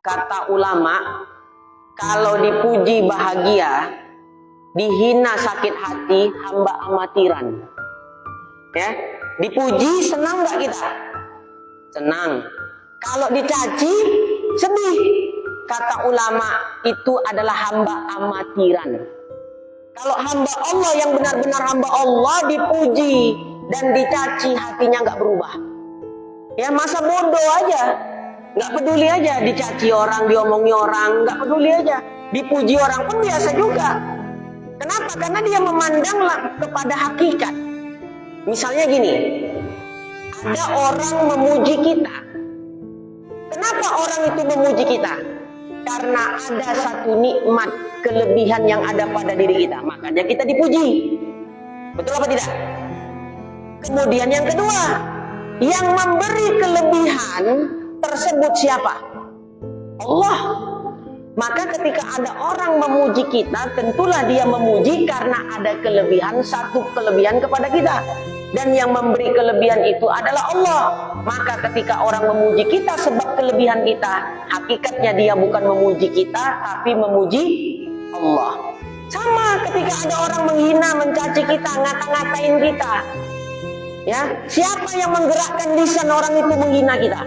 Kata ulama, kalau dipuji bahagia, dihina sakit hati, hamba amatiran. Ya, dipuji senang nggak kita? Senang. Kalau dicaci, sedih. Kata ulama, itu adalah hamba amatiran. Kalau hamba Allah yang benar-benar hamba Allah dipuji dan dicaci, hatinya nggak berubah. Ya, masa bodoh aja, nggak peduli aja, dicaci orang, diomongi orang, nggak peduli aja. Dipuji orang pun biasa juga. Kenapa? Karena dia memandang kepada hakikat. Misalnya gini, ada orang memuji kita. Kenapa orang itu memuji kita? Karena ada satu nikmat, kelebihan yang ada pada diri kita, makanya kita dipuji. Betul apa tidak? Kemudian yang kedua, yang memberi kelebihan tersebut siapa? Allah. Maka ketika ada orang memuji kita, tentulah dia memuji karena ada kelebihan, satu kelebihan kepada kita. Dan yang memberi kelebihan itu adalah Allah. Maka ketika orang memuji kita sebab kelebihan kita, hakikatnya dia bukan memuji kita, tapi memuji Allah. Sama ketika ada orang menghina, mencaci kita, ngata-ngatain kita. Ya, siapa yang menggerakkan lisan orang itu menghina kita?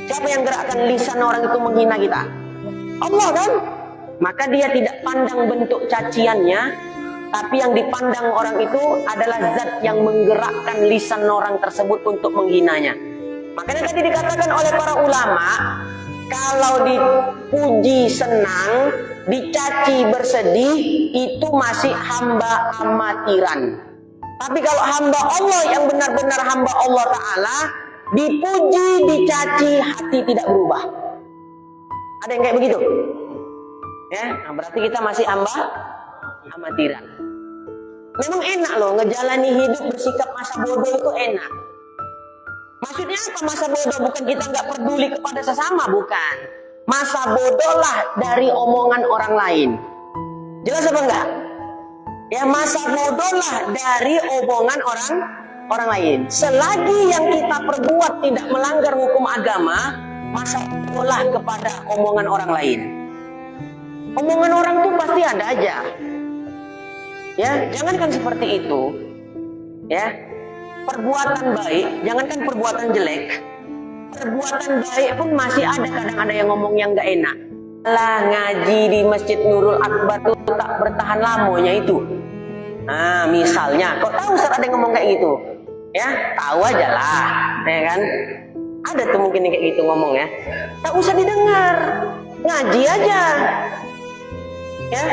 Siapa yang gerakkan lisan orang itu menghina kita? Allah kan? Maka dia tidak pandang bentuk caciannya, tapi yang dipandang orang itu adalah zat yang menggerakkan lisan orang tersebut untuk menghinanya. Makanya tadi dikatakan oleh para ulama, kalau dipuji senang, dicaci bersedih, itu masih hamba amatiran. Tapi kalau hamba Allah yang benar-benar hamba Allah Ta'ala, dipuji, dicaci, hati tidak berubah. Ada yang kayak begitu? Ya, nah berarti kita masih hamba amatiran. Memang enak loh, ngejalani hidup bersikap masa bodoh itu enak. Maksudnya apa masa bodoh? Bukan kita nggak peduli kepada sesama, bukan. Masa bodoh lah dari omongan orang lain. Jelas apa enggak? Ya, masa bodoh lah dari omongan orang lain. Selagi yang kita perbuat tidak melanggar hukum agama, masa bodoh lah kepada omongan orang lain. Omongan orang tuh pasti ada aja. Ya, jangankan seperti itu. Ya, perbuatan baik, jangankan perbuatan jelek, perbuatan baik pun masih ada, kadang ada yang ngomong yang nggak enak. Lah, ngaji di Masjid Nurul Akbar tuh tak bertahan lamanya itu. Nah, misalnya, kok tahu Ustaz ada yang ngomong kayak gitu? Ya, tahu aja lah, ya kan? Ada tuh mungkin yang kayak gitu ngomong ya. Tak usah didengar, ngaji aja. Ya,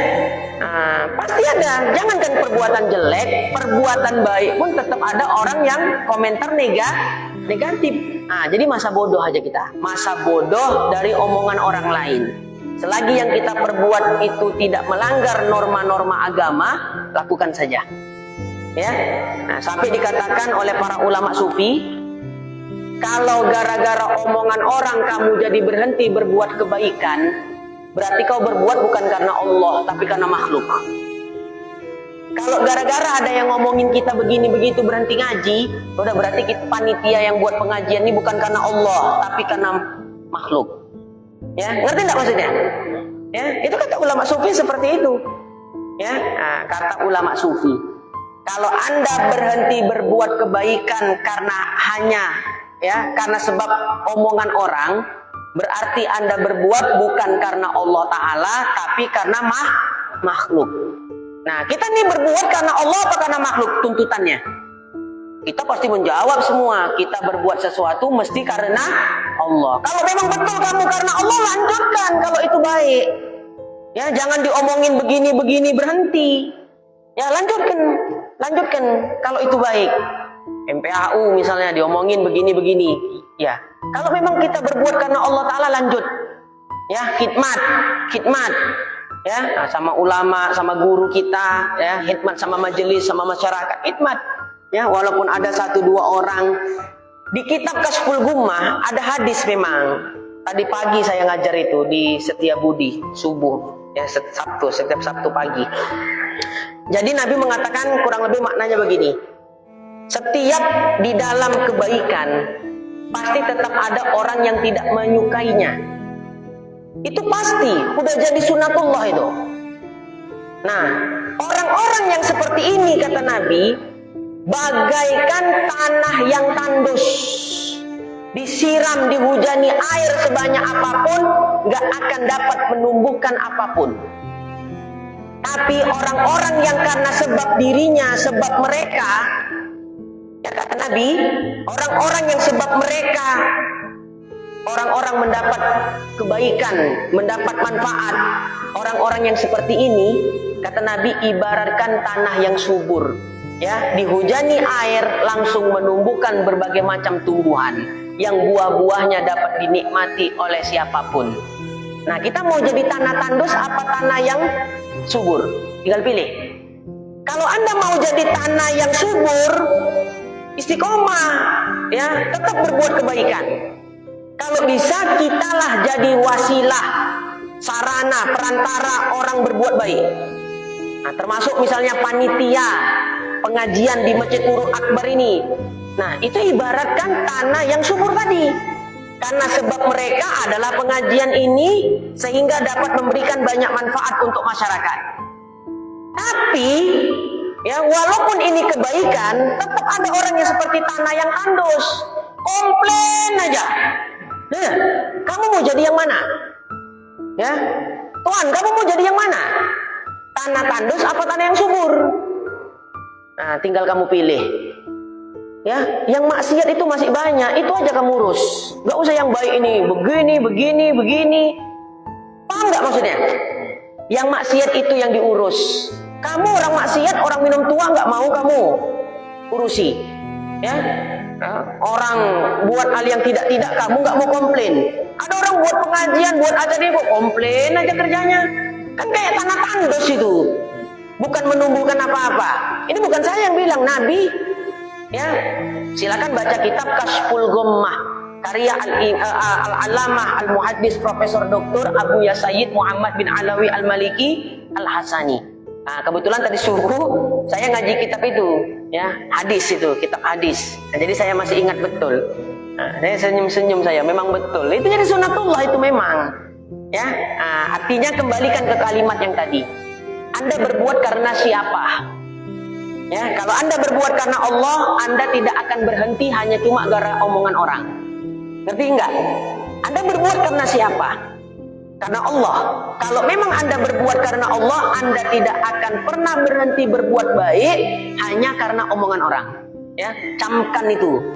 nah, pasti ada. Jangankan perbuatan jelek, perbuatan baik pun tetap ada orang yang komentar negatif. Nah, jadi masa bodoh aja kita. Masa bodoh dari omongan orang lain. Selagi yang kita perbuat itu tidak melanggar norma-norma agama, lakukan saja. Ya, nah, sampai dikatakan oleh para ulama sufi, kalau gara-gara omongan orang kamu jadi berhenti berbuat kebaikan, berarti kau berbuat bukan karena Allah, tapi karena makhluk. Kalau gara-gara ada yang ngomongin kita begini begitu berhenti ngaji, udah berarti kita panitia yang buat pengajian ini bukan karena Allah, tapi karena makhluk. Ya, ngerti enggak maksudnya? Ya, itu kata ulama sufi seperti itu. Ya, nah, kata ulama sufi, kalau Anda berhenti berbuat kebaikan karena sebab omongan orang, berarti Anda berbuat bukan karena Allah Ta'ala, tapi karena makhluk. Nah, kita nih berbuat karena Allah apa karena makhluk tuntutannya? Kita pasti menjawab semua, kita berbuat sesuatu mesti karena Allah. Kalau memang betul kamu karena Allah, lanjutkan kalau itu baik. Ya, jangan diomongin begini-begini berhenti. Ya, lanjutkan kalau itu baik. MPAU misalnya diomongin begini-begini. Ya, kalau memang kita berbuat karena Allah Ta'ala, lanjut. Ya, khidmat. Ya, nah, sama ulama, sama guru kita, ya, khidmat sama majelis, sama masyarakat, khidmat. Ya, walaupun ada 1-2 orang. Di kitab Kasful Gummah ada hadis memang. Tadi pagi saya ngajar itu di Setiabudi subuh, ya, setiap Sabtu pagi. Jadi Nabi mengatakan kurang lebih maknanya begini. Setiap di dalam kebaikan pasti tetap ada orang yang tidak menyukainya. Itu pasti udah jadi sunatullah itu. Nah, orang-orang yang seperti ini kata Nabi, bagaikan tanah yang tandus, disiram, dihujani air sebanyak apapun, gak akan dapat menumbuhkan apapun. Tapi orang-orang yang karena sebab dirinya, sebab mereka, ya kata Nabi, orang-orang yang sebab mereka, orang-orang mendapat kebaikan, mendapat manfaat. Orang-orang yang seperti ini, kata Nabi, ibaratkan tanah yang subur, ya, dihujani air langsung menumbuhkan berbagai macam tumbuhan yang buah-buahnya dapat dinikmati oleh siapapun. Nah, kita mau jadi tanah tandus apa tanah yang subur? Tinggal pilih. Kalau Anda mau jadi tanah yang subur, istiqomah, ya, tetap berbuat kebaikan. Kalau bisa, kitalah jadi wasilah, sarana, perantara orang berbuat baik. Nah, termasuk misalnya panitia pengajian di Masjid Nurul Akbar ini. Nah, itu ibaratkan tanah yang subur tadi. Karena sebab mereka adalah pengajian ini sehingga dapat memberikan banyak manfaat untuk masyarakat. Tapi, ya, walaupun ini kebaikan, tetap ada orang yang seperti tanah yang tandus, komplain aja. Nah, kamu mau jadi yang mana? Ya, Tuhan, kamu mau jadi yang mana? Tanah tandus apa tanah yang subur? Nah, tinggal kamu pilih. Ya, yang maksiat itu masih banyak, itu aja kamu urus. Gak usah yang baik ini, begini. Paham gak maksudnya? Yang maksiat itu yang diurus. Kamu orang maksiat, orang minum tua gak mau kamu urusi. Ya, orang buat hal yang tidak-tidak kamu gak mau komplain. Ada orang buat pengajian, buat acara ini kok komplain aja kerjanya. Kan kayak tanah tandus itu, bukan menumbuhkan apa-apa. Ini bukan saya yang bilang, Nabi. Ya, silakan baca kitab Kashful Ghummah karya Al-Alamah Al-Muhaddis Profesor Dr. Abu Yasayyid Muhammad bin Alawi Al-Maliki Al-Hasani. Nah, kebetulan tadi subuh saya ngaji kitab itu, ya, hadis itu, kitab hadis. Nah, jadi saya masih ingat betul. Nah, saya senyum-senyum, saya memang betul. Itu jadi sunatullah itu memang. Ya, nah, artinya kembalikan ke kalimat yang tadi. Anda berbuat karena siapa? Ya, kalau Anda berbuat karena Allah, Anda tidak akan berhenti hanya cuma gara omongan orang. Ngerti enggak? Anda berbuat karena siapa? Karena Allah. Kalau memang Anda berbuat karena Allah, Anda tidak akan pernah berhenti berbuat baik hanya karena omongan orang. Ya, camkan itu.